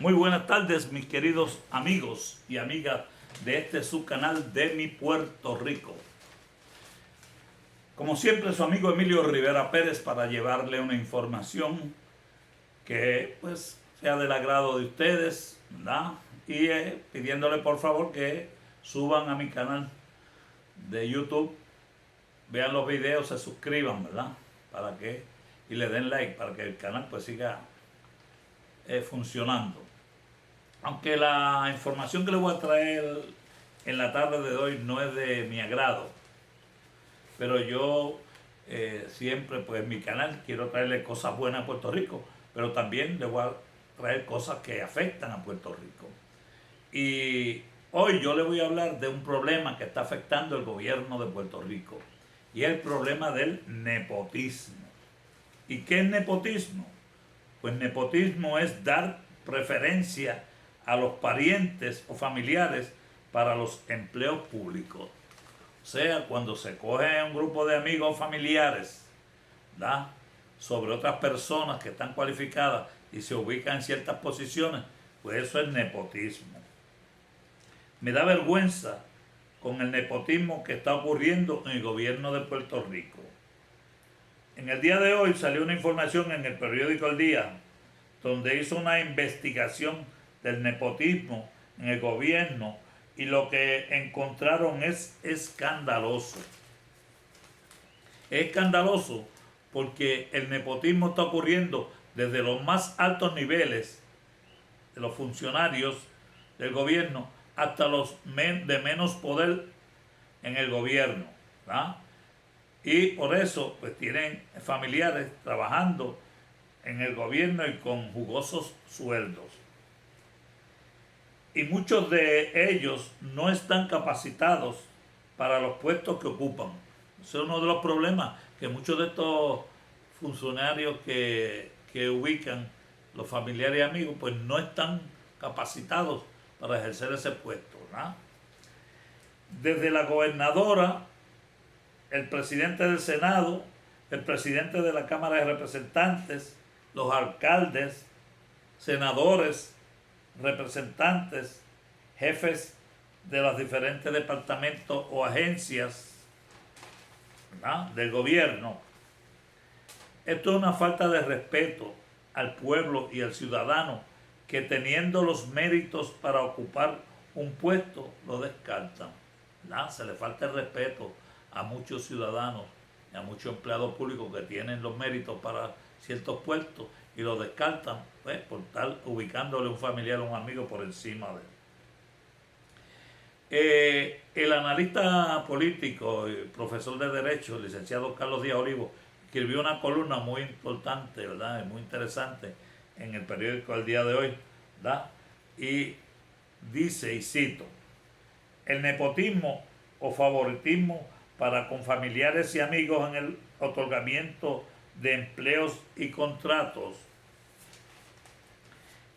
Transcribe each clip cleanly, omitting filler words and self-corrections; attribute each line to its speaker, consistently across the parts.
Speaker 1: Muy buenas tardes, mis queridos amigos y amigas de este subcanal de mi Puerto Rico. Como siempre, su amigo Emilio Rivera Pérez para llevarle una información que pues sea del agrado de ustedes, ¿verdad? Y pidiéndole por favor que suban a mi canal de YouTube, vean los videos, se suscriban, ¿verdad? Para que y le den like para que el canal pues siga funcionando. Aunque la información que les voy a traer en la tarde de hoy no es de mi agrado, pero yo siempre, pues en mi canal quiero traerle cosas buenas a Puerto Rico, pero también les voy a traer cosas que afectan a Puerto Rico. Y hoy yo les voy a hablar de un problema que está afectando el gobierno de Puerto Rico, y es el problema del nepotismo. ¿Y qué es nepotismo? Pues nepotismo es dar preferencia a los parientes o familiares para los empleos públicos. O sea, cuando se coge un grupo de amigos o familiares, ¿verdad?, sobre otras personas que están cualificadas y se ubican en ciertas posiciones, pues eso es nepotismo. Me da vergüenza con el nepotismo que está ocurriendo en el gobierno de Puerto Rico. En el día de hoy salió una información en el periódico El Día, donde hizo una investigación del nepotismo en el gobierno, y lo que encontraron es escandaloso. Es escandaloso porque el nepotismo está ocurriendo desde los más altos niveles de los funcionarios del gobierno hasta los de menos poder en el gobierno, ¿verdad? Y por eso pues tienen familiares trabajando en el gobierno y con jugosos sueldos. Y muchos de ellos no están capacitados para los puestos que ocupan. Ese es uno de los problemas, que muchos de estos funcionarios que ubican los familiares y amigos pues no están capacitados para ejercer ese puesto, ¿verdad? Desde la gobernadora, el presidente del Senado, el presidente de la Cámara de Representantes, los alcaldes, senadores, representantes, jefes de los diferentes departamentos o agencias, ¿verdad?, del gobierno. Esto es una falta de respeto al pueblo y al ciudadano, que teniendo los méritos para ocupar un puesto lo descartan, ¿verdad? Se le falta el respeto a muchos ciudadanos y a muchos empleados públicos que tienen los méritos para ciertos puestos y lo descartan, pues, por estar ubicándole un familiar o un amigo por encima de él. El analista político y profesor de Derecho, el licenciado Carlos Díaz Olivo, escribió una columna muy importante, ¿verdad?, muy interesante en el periódico El Día de Hoy, ¿verdad? Y dice, y cito: el nepotismo o favoritismo para con familiares y amigos en el otorgamiento de empleos y contratos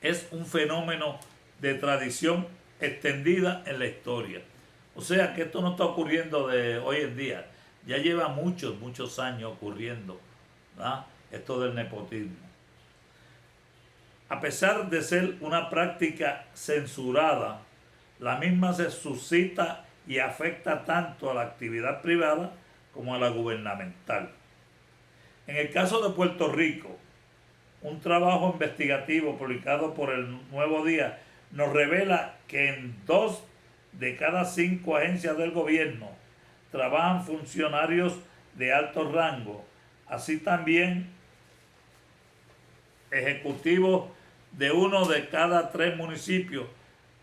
Speaker 1: es un fenómeno de tradición extendida en la historia. O sea que esto no está ocurriendo de hoy en día, ya lleva muchos años ocurriendo, ¿verdad?, esto del nepotismo. A pesar de ser una práctica censurada, la misma se suscita y afecta tanto a la actividad privada como a la gubernamental. En el caso de Puerto Rico, un trabajo investigativo publicado por el Nuevo Día nos revela que en 2 de cada 5 agencias del gobierno trabajan funcionarios de alto rango, así también ejecutivos de 1 de cada 3 municipios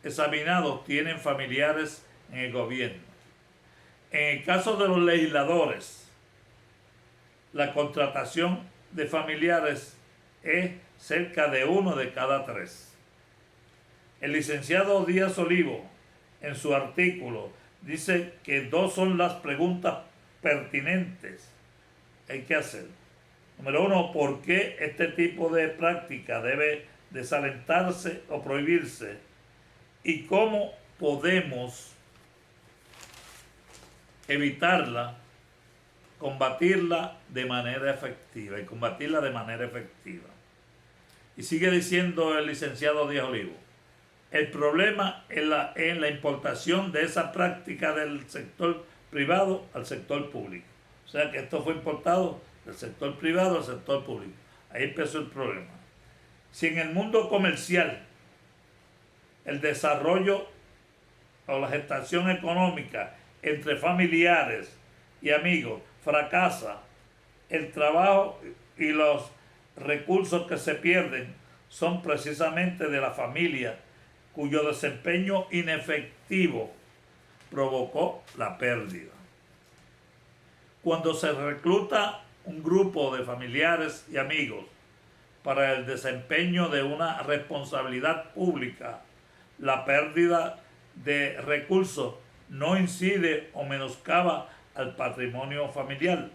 Speaker 1: examinados tienen familiares en el gobierno. En el caso de los legisladores, la contratación de familiares es cerca de 1 de cada 3. El licenciado Díaz Olivo, en su artículo, dice que 2 son las preguntas pertinentes que hay que hacer. Número 1, ¿por qué este tipo de práctica debe desalentarse o prohibirse? ¿Y cómo podemos evitarla, combatirla de manera efectiva? Y sigue diciendo el licenciado Díaz Olivo, el problema es la importación de esa práctica del sector privado al sector público. O sea que esto fue importado del sector privado al sector público. Ahí empezó el problema. Si en el mundo comercial el desarrollo o la gestación económica entre familiares y amigos fracasa, el trabajo y los recursos que se pierden son precisamente de la familia, cuyo desempeño inefectivo provocó la pérdida. Cuando se recluta un grupo de familiares y amigos para el desempeño de una responsabilidad pública, la pérdida de recursos no incide o menoscaba al patrimonio familiar,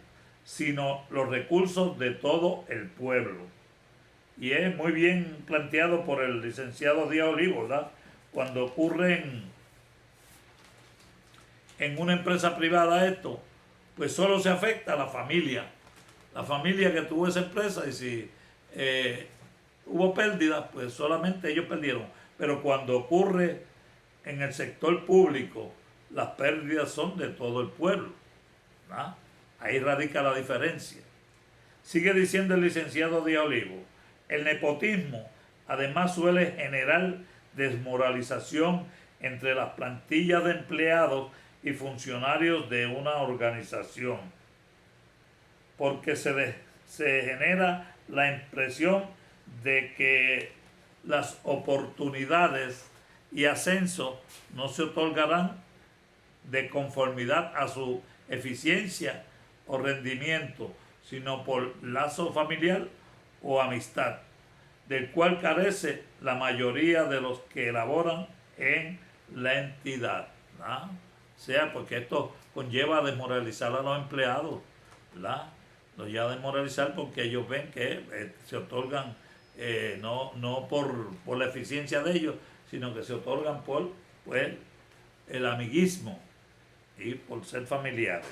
Speaker 1: sino los recursos de todo el pueblo. Y es muy bien planteado por el licenciado Díaz Olivo, ¿verdad? Cuando ocurre en una empresa privada esto, pues solo se afecta a la familia que tuvo esa empresa, y si hubo pérdidas, pues solamente ellos perdieron. Pero cuando ocurre en el sector público, las pérdidas son de todo el pueblo, ¿verdad? Ahí radica la diferencia. Sigue diciendo el licenciado Díaz Olivo, el nepotismo además suele generar desmoralización entre las plantillas de empleados y funcionarios de una organización, porque se genera la impresión de que las oportunidades y ascensos no se otorgarán de conformidad a su eficiencia o rendimiento, sino por lazo familiar o amistad, del cual carece la mayoría de los que elaboran en la entidad, ¿verdad? O sea, porque esto conlleva a desmoralizar a los empleados, ¿verdad? Los lleva a desmoralizar porque ellos ven que se otorgan no por la eficiencia de ellos, sino que se otorgan por pues, el amiguismo y por ser familiares.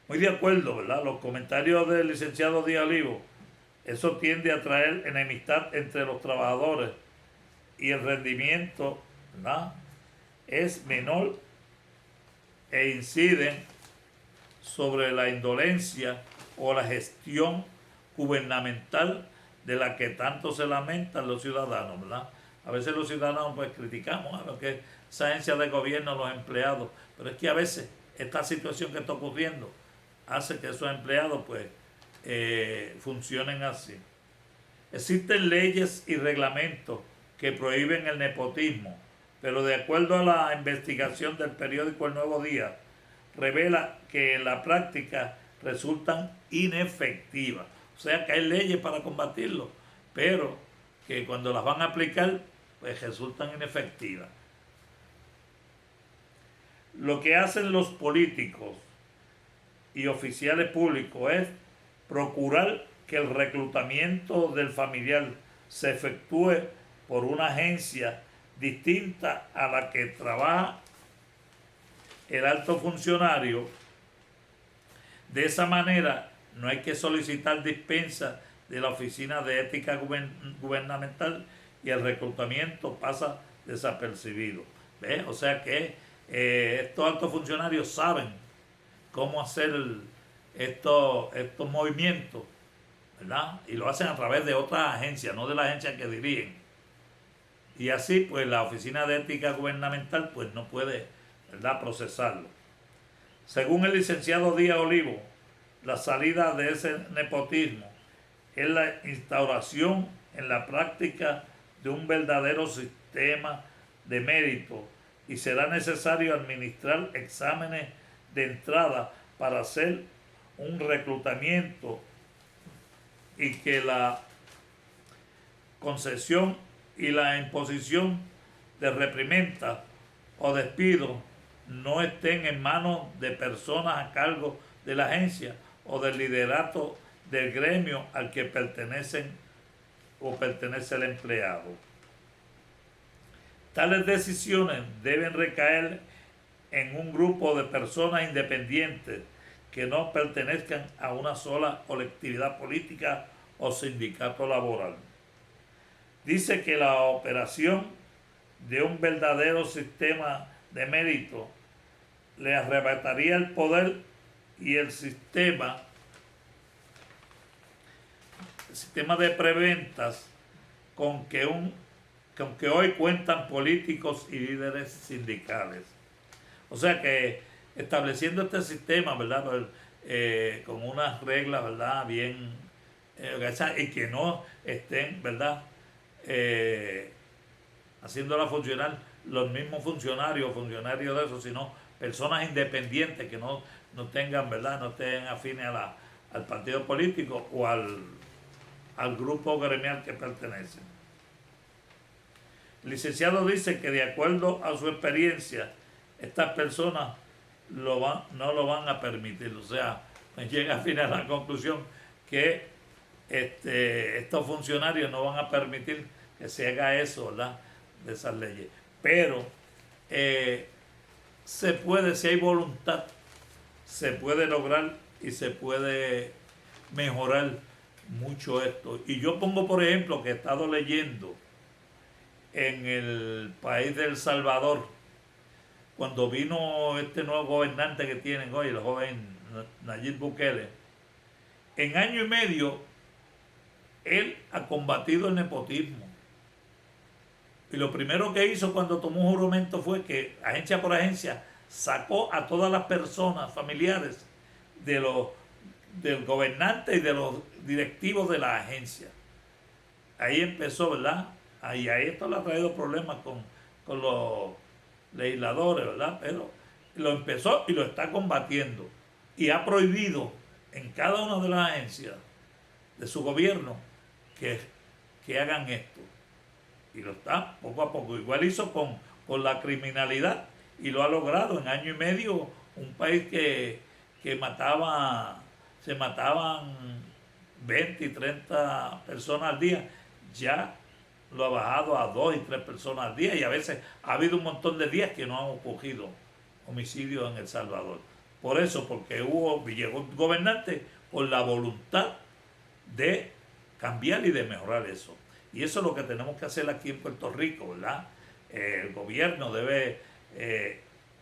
Speaker 1: Muy de acuerdo, ¿verdad? Los comentarios del licenciado Díaz Olivo, eso tiende a traer enemistad entre los trabajadores y el rendimiento, ¿verdad?, es menor e inciden sobre la indolencia o la gestión gubernamental de la que tanto se lamentan los ciudadanos, ¿verdad? A veces los ciudadanos pues criticamos a lo que es esa agencia de gobierno, los empleados, pero es que a veces esta situación que está ocurriendo hace que esos empleados pues funcionen así. Existen leyes y reglamentos que prohíben el nepotismo, pero de acuerdo a la investigación del periódico El Nuevo Día, revela que en la práctica resultan inefectivas. O sea que hay leyes para combatirlo, pero que cuando las van a aplicar, pues resultan inefectivas. Lo que hacen los políticos y oficiales públicos es procurar que el reclutamiento del familiar se efectúe por una agencia distinta a la que trabaja el alto funcionario. De esa manera no hay que solicitar dispensa de la Oficina de Ética Gubernamental y el reclutamiento pasa desapercibido. ¿Ves? O sea que estos altos funcionarios saben cómo hacer estos movimientos, ¿verdad? Y lo hacen a través de otras agencias, no de la agencia que dirigen. Y así, pues, la Oficina de Ética Gubernamental, pues, no puede, ¿verdad?, procesarlo. Según el licenciado Díaz Olivo, la salida de ese nepotismo es la instauración en la práctica de un verdadero sistema de mérito y será necesario administrar exámenes de entrada para hacer un reclutamiento y que la concesión y la imposición de reprimenda o despido no estén en manos de personas a cargo de la agencia o del liderato del gremio al que pertenece el empleado. Tales decisiones deben recaer en un grupo de personas independientes que no pertenezcan a una sola colectividad política o sindicato laboral. Dice que la operación de un verdadero sistema de mérito le arrebataría el poder y el sistema de preventas con que hoy cuentan políticos y líderes sindicales. O sea que estableciendo este sistema, ¿verdad? Con unas reglas, ¿verdad? Bien y que no estén, ¿verdad? Haciéndola funcionar los mismos funcionarios de eso, sino personas independientes que no tengan, ¿verdad? No estén afines al partido político o al grupo gremial que pertenecen. El licenciado dice que de acuerdo a su experiencia, estas personas no lo van a permitir. O sea, llega al final a la conclusión que estos funcionarios no van a permitir que se haga eso, ¿verdad? De esas leyes. Pero se puede, si hay voluntad, se puede lograr y se puede mejorar mucho esto. Y yo pongo, por ejemplo, que he estado leyendo en el país de El Salvador, cuando vino este nuevo gobernante que tienen hoy, el joven Nayib Bukele, en año y medio él ha combatido el nepotismo. Y lo primero que hizo cuando tomó un juramento fue que, agencia por agencia, sacó a todas las personas familiares del gobernante y de los directivos de la agencia. Ahí empezó, ¿verdad? Ahí esto le ha traído problemas con los legisladores, ¿verdad? Pero lo empezó y lo está combatiendo. Y ha prohibido en cada una de las agencias de su gobierno que hagan esto. Y lo está poco a poco. Igual hizo con la criminalidad y lo ha logrado en año y medio. Un país que se mataban 20 y 30 personas al día, ya lo ha bajado a 2 y 3 personas al día, y a veces ha habido un montón de días que no han ocurrido homicidios en El Salvador. Por eso, porque llegó un gobernante con la voluntad de cambiar y de mejorar eso. Y eso es lo que tenemos que hacer aquí en Puerto Rico, ¿verdad? El gobierno debe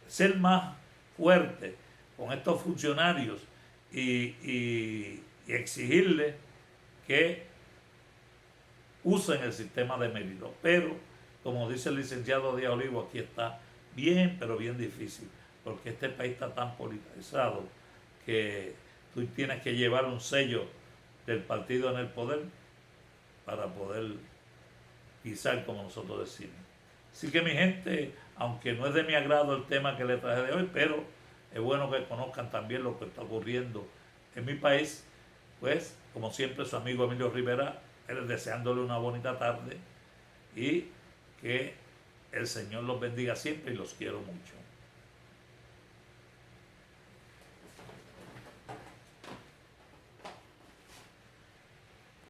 Speaker 1: ser más fuerte con estos funcionarios y exigirles que usen el sistema de mérito. Pero, como dice el licenciado Díaz Olivo, aquí está bien, pero bien difícil, porque este país está tan politizado que tú tienes que llevar un sello del partido en el poder para poder pisar, como nosotros decimos. Así que, mi gente, aunque no es de mi agrado el tema que le traje de hoy, pero es bueno que conozcan también lo que está ocurriendo en mi país. Pues, como siempre, su amigo Emilio Rivera, deseándole una bonita tarde y que el Señor los bendiga siempre, y los quiero mucho.